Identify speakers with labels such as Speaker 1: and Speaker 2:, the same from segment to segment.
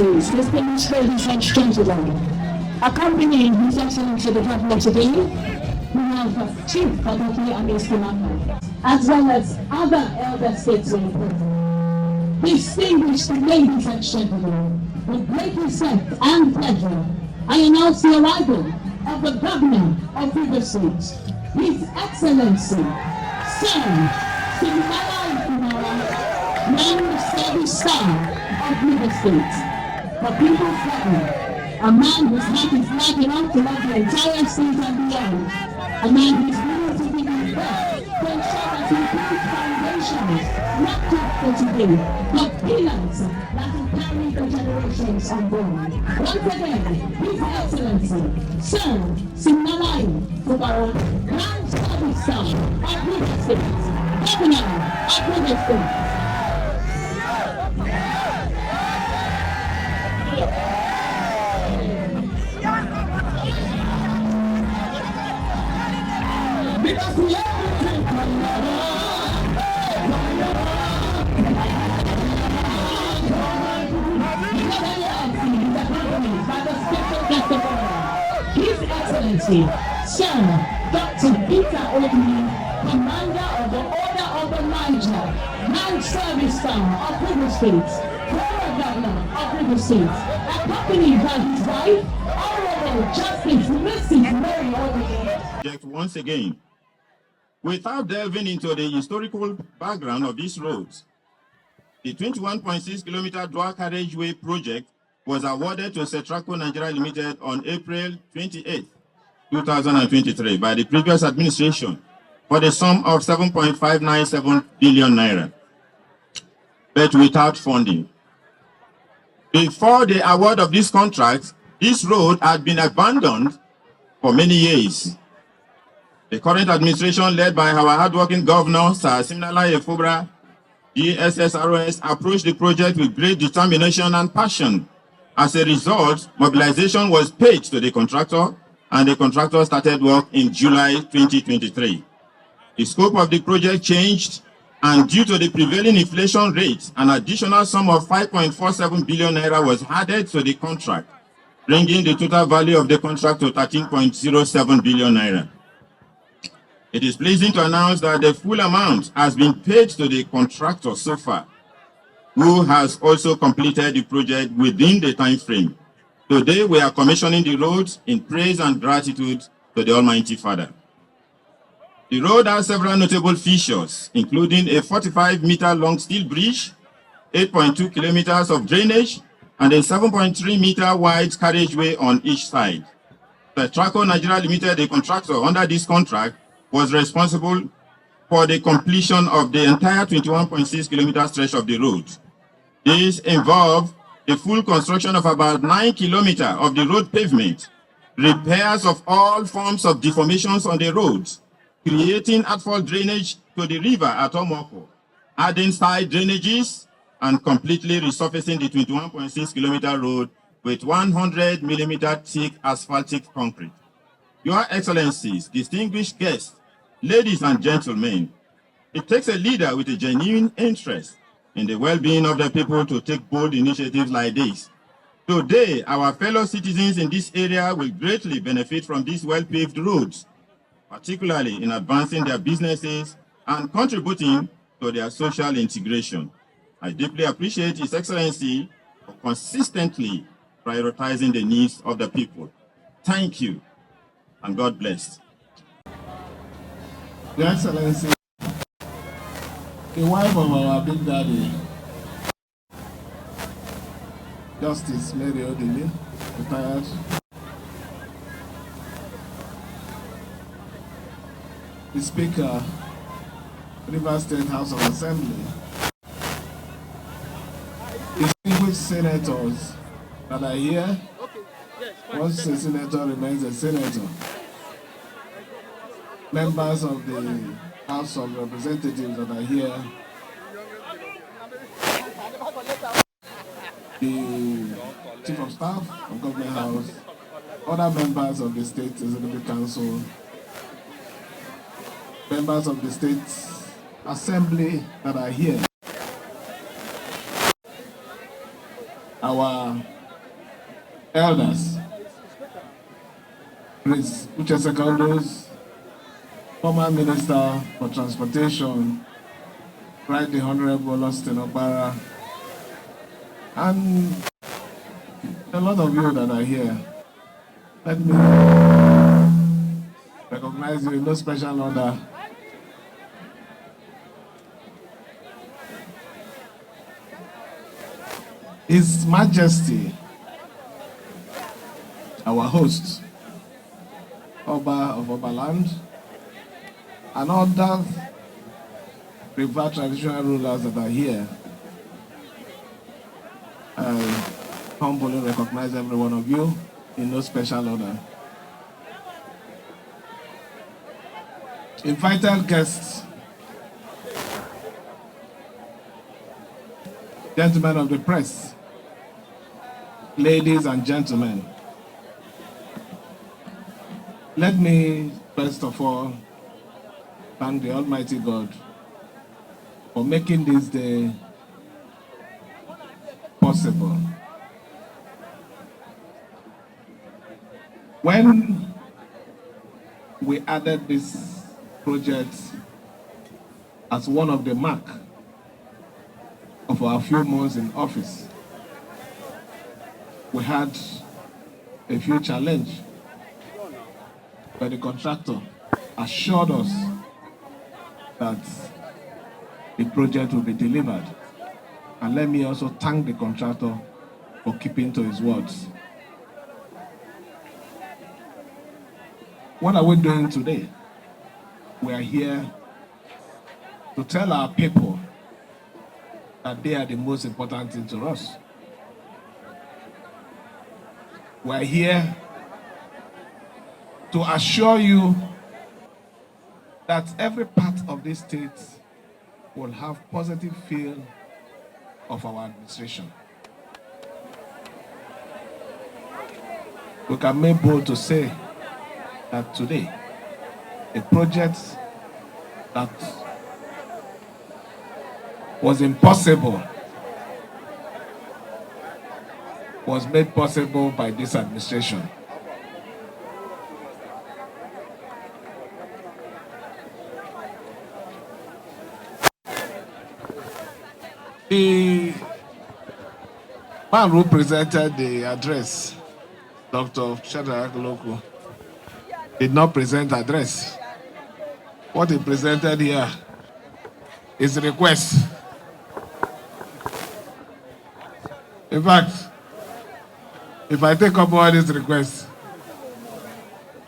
Speaker 1: Distinguished ladies and gentlemen, accompanying His Excellency the Governor today, we have Chief Kabaki and Istimaka, as well as other elder statesmen present. Distinguished ladies and gentlemen, with great respect and pleasure, I announce the arrival of the Governor of River State, His Excellency, Sir Fubara, non-service star of River State. The people's friend, a man whose heart is large enough to love the entire state and beyond, a man who's willing to give his best to ensure that he builds foundations, not just for today, but pillars that will carry the generations unborn. Once again, His Excellency, Sir Simnalai Fubara, Grand Service Star of River State, Governor of River State. His Excellency, Sir Dr. Peter Odili, Commander of the Order of the Niger, Grand Service Star of River State, former Governor of River State, accompanied by his wife, Honorable Justice Mrs. Mary Odili.
Speaker 2: Once again, without delving into the historical background of these roads, the 21.6 kilometer dual carriageway project was awarded to Setraco Nigeria Limited on April 28, 2023 by the previous administration for the sum of 7.597 billion naira, but without funding. Before the award of this contract, this road had been abandoned for many years. The current administration, led by our hardworking governor, Sir Simnalai Fubara, DSSROS, approached the project with great determination and passion. As a result, mobilization was paid to the contractor, and the contractor started work in July 2023. The scope of the project changed, and due to the prevailing inflation rate, an additional sum of 5.47 billion naira was added to the contract, bringing the total value of the contract to 13.07 billion naira. It is pleasing to announce that the full amount has been paid to the contractor so far, who has also completed the project within the time frame. Today, we are commissioning the road in praise and gratitude to the Almighty Father. The road has several notable features, including a 45-meter-long steel bridge, 8.2 kilometers of drainage, and a 7.3-meter-wide carriageway on each side. Setraco Nigeria Limited, the contractor under this contract, was responsible for the completion of the entire 21.6 kilometer stretch of the road. This involved the full construction of about 9 kilometers of the road pavement, repairs of all forms of deformations on the road, creating outfall drainage to the river at Omoko, adding side drainages, and completely resurfacing the 21.6 kilometer road with 100 millimeter thick asphaltic concrete. Your Excellencies, distinguished guests, ladies and gentlemen, it takes a leader with a genuine interest in the well-being of the people to take bold initiatives like this. Today, our fellow citizens in this area will greatly benefit from these well-paved roads, particularly in advancing their businesses and contributing to their social integration. I deeply appreciate His Excellency for consistently prioritizing the needs of the people. Thank you, and God bless.
Speaker 3: Your Excellency, the wife of our big daddy, Justice Mary Odili, retired. The Speaker, River State House of Assembly, all senators that are here. Once a senator remains a senator. Members of the House of Representatives that are here. The Chief of Staff of Government House. Other members of the State Executive Council. Members of the State Assembly that are here. Our elders. Prince Uche Secondos, former Minister for Transportation, Right the Honorable Austin Obara, and a lot of you that are here. Let me recognize you in no special order. His Majesty, our host, Oba of Obaland, and other river traditional rulers that are here. I humbly recognize every one of you in no special order. Invited guests, gentlemen of the press, ladies and gentlemen, let me first of all thank the Almighty God for making this day possible. When we added this project as one of the mark of our few months in office, we had a few challenges, but the contractor assured us that the project will be delivered. And let me also thank the contractor for keeping to his words. What are we doing today? We are here to tell our people that they are the most important thing to us. We are here to assure you that every part of this state will have positive feel of our administration. We can make bold to say that today, a project that was impossible was made possible by this administration. The man who presented the address, Dr. Shadrach Loko, did not present address. What he presented here is a request. In fact, if I take up all these requests,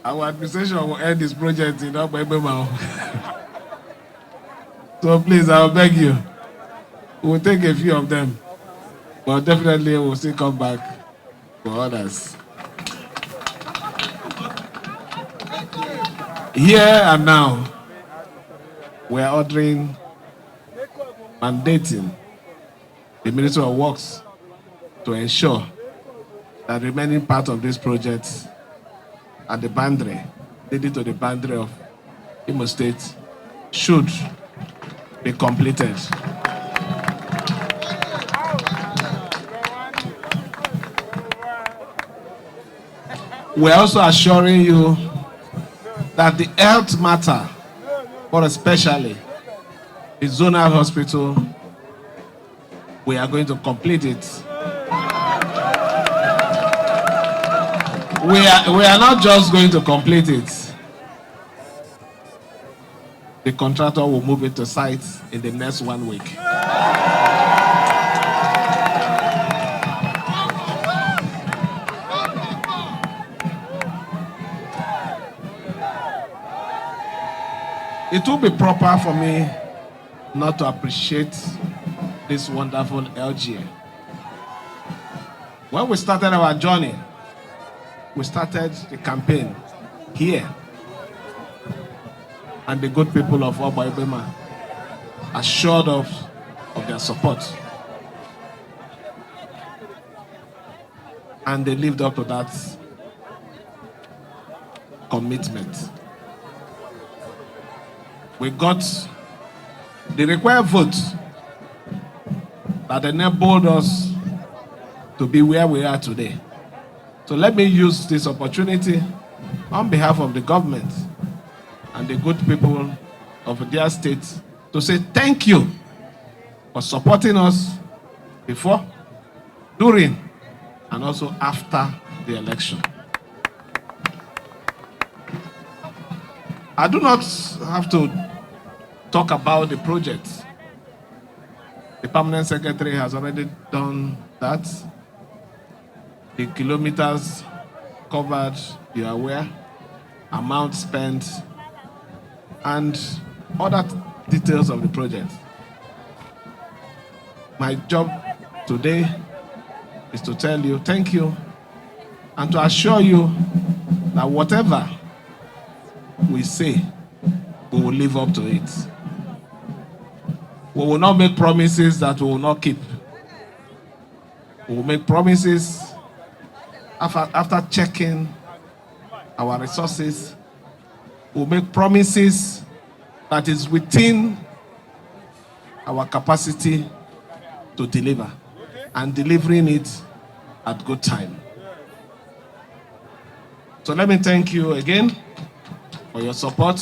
Speaker 3: our administration will end this project in Ogbebemao. So please, I'll beg you, we'll take a few of them, but definitely we'll still come back for others. Here and now, we are ordering, mandating the Ministry of Works to ensure that the remaining part of this project at the boundary, leading to the boundary of Imo State, should be completed. We're also assuring you that the health matter, more especially the zonal hospital, we are going to complete it. We are not just going to complete it. The contractor will move it to site in the next 1 week. It will be proper for me not to appreciate this wonderful LGA When we started our journey, we started the campaign here. And the good people of Oba Ibema assured us of their support. And they lived up to that commitment. We got the required votes that enabled us to be where we are today. So let me use this opportunity on behalf of the government and the good people of their state to say thank you for supporting us before, during, and also after the election. I do not have to talk about the project. The permanent secretary has already done that. The kilometers covered, you are aware, amount spent, and other details of the project. My job today is to tell you thank you and to assure you that whatever we say, we will live up to it. We will not make promises that we will not keep. We will make promises after checking our resources. We will make promises that is within our capacity to deliver, and delivering it at good time. So let me thank you again for your support.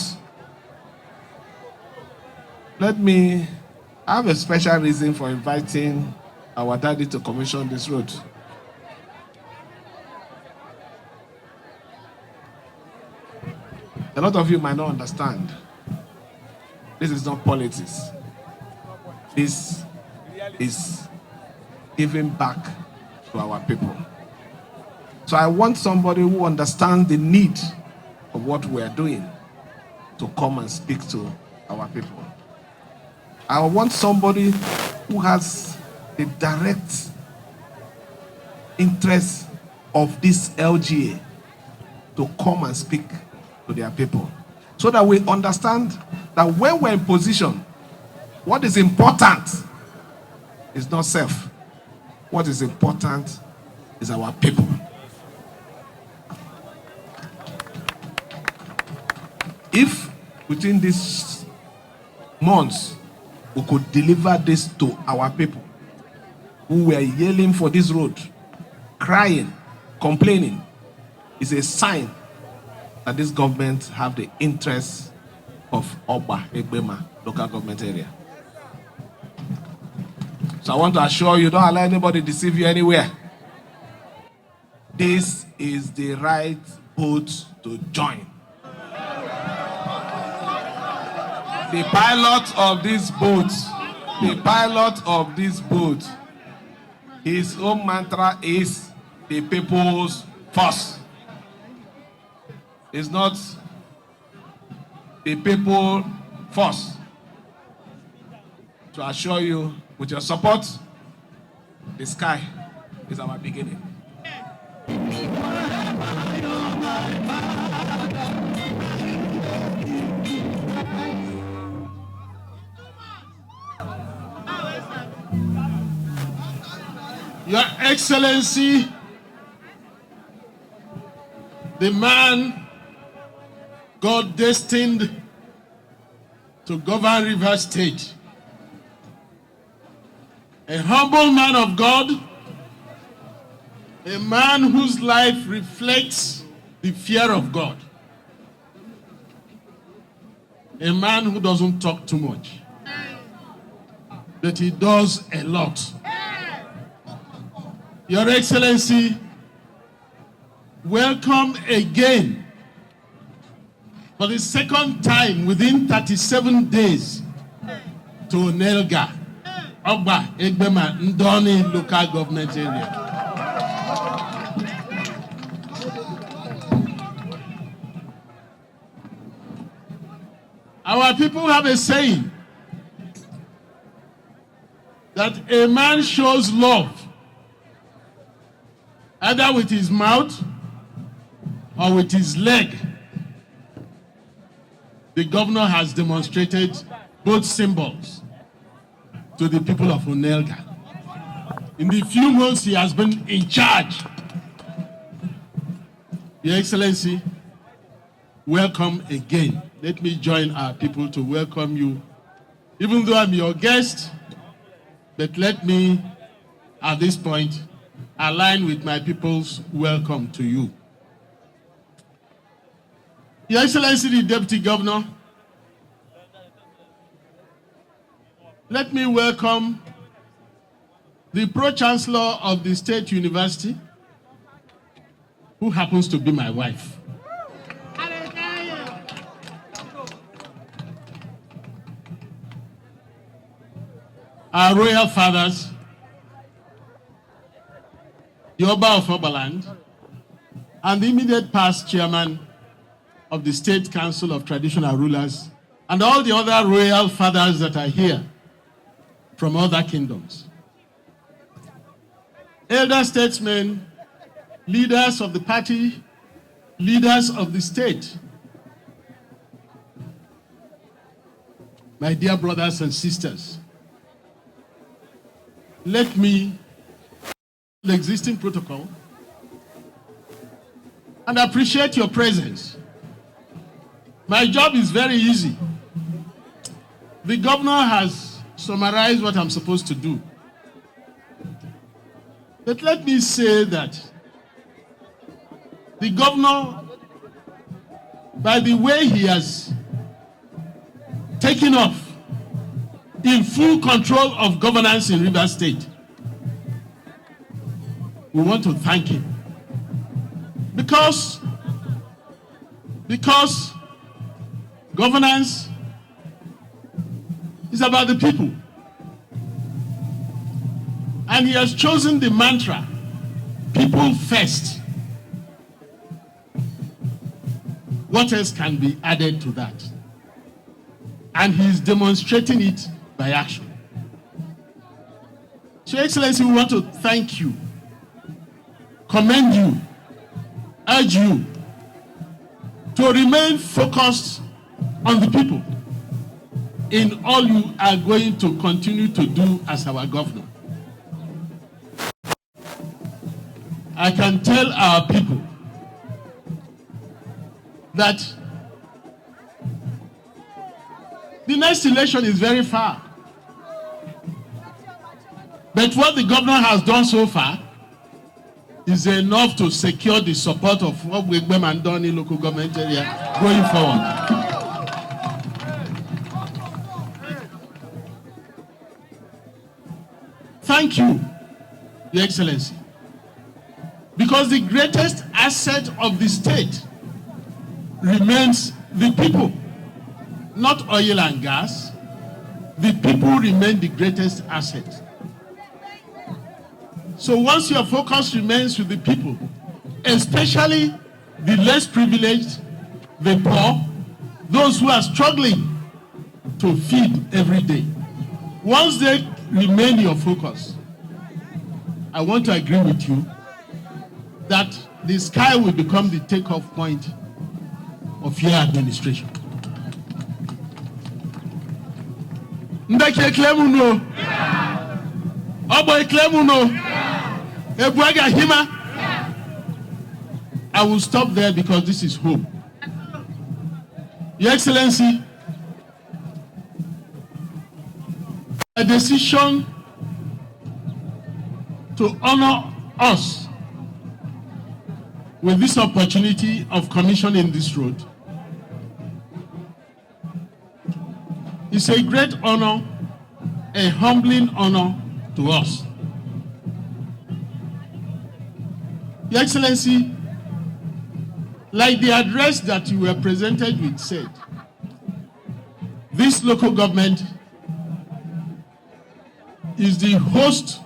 Speaker 3: I have a special reason for inviting our daddy to commission this road. A lot of you might not understand. This is not politics. This is giving back to our people. So I want somebody who understands the need of what we are doing to come and speak to our people. I want somebody who has the direct interest of this LGA to come and speak to their people, so that we understand that when we're in position, what is important is not self. What is important is our people. If within these months we could deliver this to our people who were yelling for this road, crying, complaining, is a sign that this government have the interests of Oba Ibema local government area. So I want to assure you, don't allow anybody deceive you anywhere. This is the right boat to join. The pilot of this boat, his own mantra is the people's first. It's not the people first. To assure you, with your support, the sky is our beginning.
Speaker 4: Your Excellency, the man God destined to govern Rivers State, a humble man of God, a man whose life reflects the fear of God, a man who doesn't talk too much, but he does a lot. Your Excellency, welcome again for the second time within 37 days to Nelga, Oba Ibema Ndoni local government area. Our people have a saying that a man shows love either with his mouth or with his leg. The governor has demonstrated both symbols to the people of Onelga. In the few months he has been in charge, Your Excellency, welcome again. Let me join our people to welcome you. Even though I'm your guest, but let me, at this point, align with my people's welcome to you. Your Excellency, the Deputy Governor, let me welcome the Pro-Chancellor of the State University, who happens to be my wife. Our royal fathers, the Oba of Oberland, and the immediate past chairman of the State Council of Traditional Rulers, and all the other royal fathers that are here from other kingdoms. Elder statesmen, leaders of the party, leaders of the state, my dear brothers and sisters, let me the existing protocol and appreciate your presence. My job is very easy. The governor has summarized what I'm supposed to do. But let me say that the governor, by the way he has taken off in full control of governance in Rivers State, we want to thank him. Because governance is about the people. And he has chosen the mantra, people first. What else can be added to that? And he is demonstrating it by action. So, Your Excellency, we want to thank you, commend you, urge you to remain focused on the people in all you are going to continue to do as our governor. I can tell our people that the next election is very far. But what the governor has done so far is enough to secure the support of what Wike and Donny local government area going forward. Thank you, Your Excellency. Because the greatest asset of the state remains the people, not oil and gas. The people remain the greatest asset. So once your focus remains with the people, especially the less privileged, the poor, those who are struggling to feed every day, once they remain your focus, I want to agree with you that the sky will become the takeoff point of your administration. Ndeke klemuno, oboy klemuno, ebuaga hima. I will stop there because this is home. Your Excellency, a decision to honor us with this opportunity of commissioning this road is a great honor, a humbling honor to us. Your Excellency, like the address that you were presented with said, this local government is the host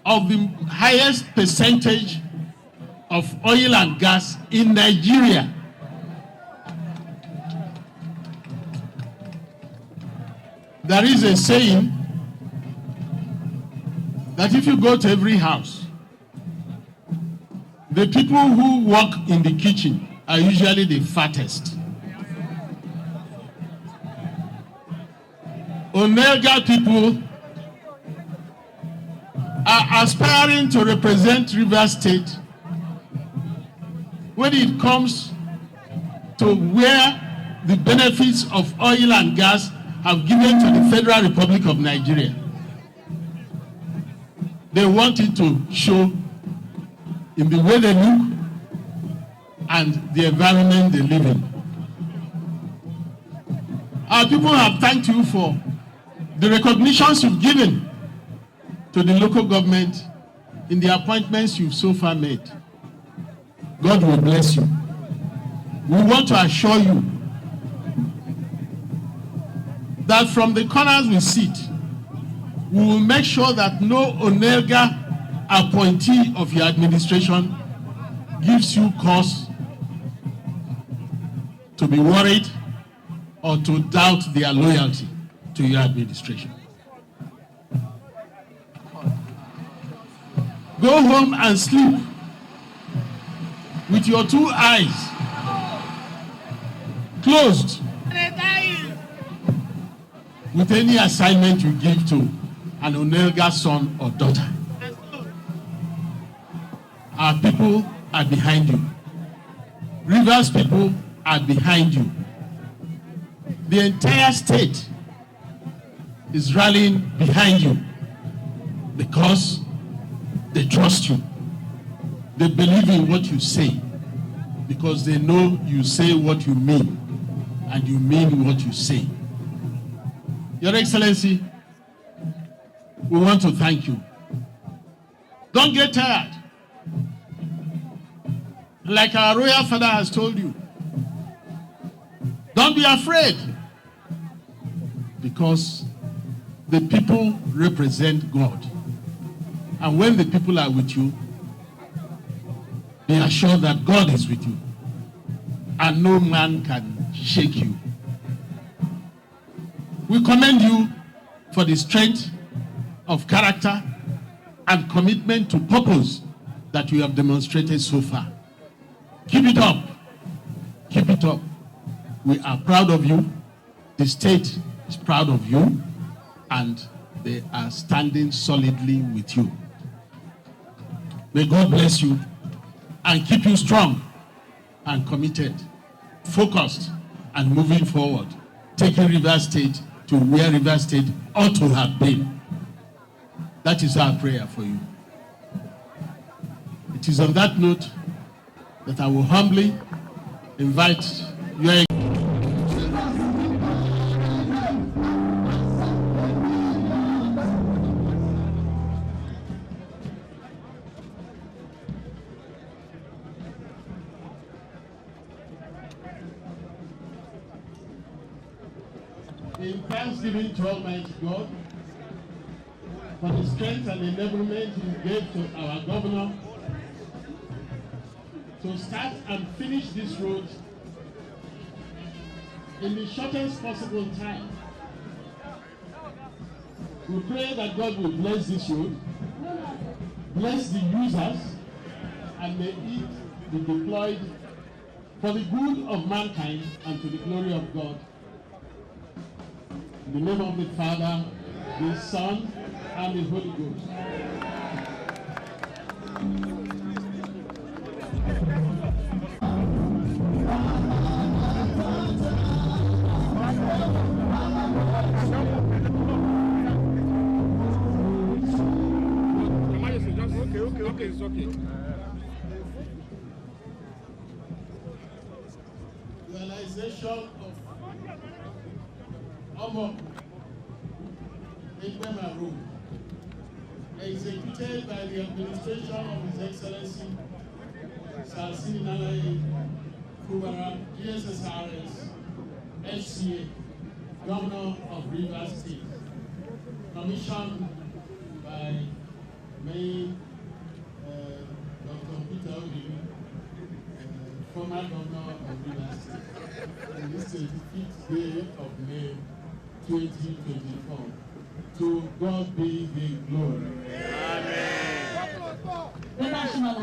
Speaker 4: of the highest percentage of oil and gas in Nigeria. There is a saying that if you go to every house The people who work in the kitchen are usually the fattest. Onega people are aspiring to represent Rivers State when it comes to where the benefits of oil and gas have given to the Federal Republic of Nigeria. They want it to show in the way they look and the environment they live in. Our people have thanked you for the recognitions you've given to the local government in the appointments you've so far made. God will bless you. We want to assure you that from the corners we sit, we will make sure that no Onega appointee of your administration gives you cause to be worried or to doubt their loyalty to your administration. Go home and sleep with your two eyes closed with any assignment you give to an Onega son or daughter. Our people are behind you. Rivers people are behind you. The entire state is rallying behind you because they trust you. They believe in what you say because they know you say what you mean and you mean what you say. Your Excellency, we want to thank you. Don't get tired. Like our royal father has told you, don't be afraid because the people represent God. And when the people are with you, be assured that God is with you and no man can shake you. We commend you for the strength of character and commitment to purpose that you have demonstrated so far. Keep it up. Keep it up. We are proud of you. The state is proud of you, and they are standing solidly with you. May God bless you and keep you strong and committed, focused, and moving forward, taking Rivers State to where Rivers State ought to have been. That is our prayer for you. It is on that note that I will humbly invite your in thanksgiving to Almighty God for the strength and enablement He gave to our governor to start and finish this road in the shortest possible time. We pray that God will bless this road, bless the users, and may it be deployed for the good of mankind and to the glory of God. In the name of the Father, the Son, and the Holy Ghost. Okay, it's okay. Realization of Omo Ekpema Road, executed by the administration of His Excellency Sir Fubara, GSSRS, FCA, Governor of Rivers State, commissioned by Mayor Dr. Peterobi, former Governor of Rivers State. And this is the 5th day of May 2024. To God be the glory.
Speaker 1: The national